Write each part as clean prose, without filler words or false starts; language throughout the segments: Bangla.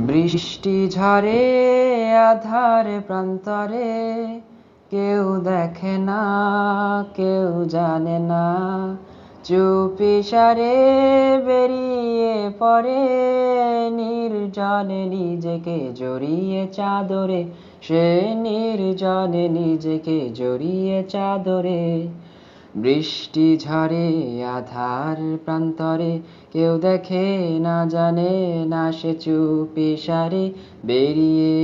বৃষ্টি ঝরে আধার প্রান্তরে, কেউ দেখে না, কেউ জানে না। চুপিসারে বেরিয়ে পড়ে নির্জনে নিজেকে জড়িয়ে চাদরে, সে নির্জনে নিজেকে জড়িয়ে চাদরে। বৃষ্টি ঝরে আধার প্রান্তরে, কেউ দেখে না, জানে না, সে চুপিসারে বেরিয়ে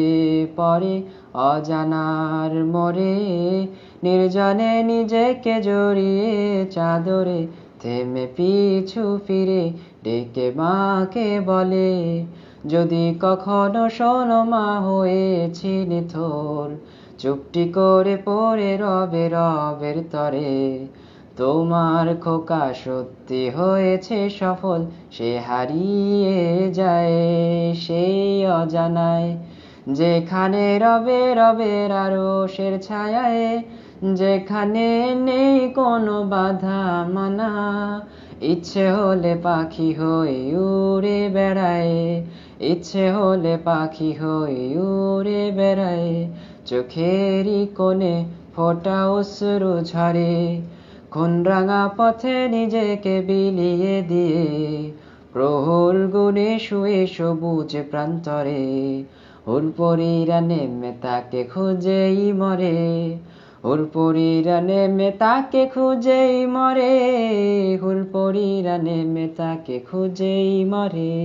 পড়ে অজানার মোড়ে। নির্জনে নিজেকে জড়িয়ে চাদরে, থেমে পিছু ফিরে ডেকে মাকে বলে, যদি কখনো শোনো মা হয়েছি নিথর, চুপটি করে পড়ে রবে রবের তরে। তোমার খোকা সত্যি হয়েছে সফল, সে হারিয়ে যায় সেই অজানায়। যেখানে রবে রবের আরশের ছায়ায়, যেখানে নেই কোনো বাধা মানা। ইচ্ছে হলে পাখি হয়ে উড়ে বেড়ায়, ইচ্ছে হলে পাখি হয়ে উড়ে বেড়ায়। চোখেরই কোণে ফোঁটা অশ্রু ঝরে, খুন রাঙা পথে নিজেকে বিলিয়ে দিয়ে। প্রহর গুনে শুয়ে সবুজ প্রান্তরে, হুরপরীরা নেমে তাকে খুঁজেই মরে। হুরপরীরা নেমে তাকে খুঁজেই মরে, হুরপরীরা নেমে তাকে খুঁজেই মরে।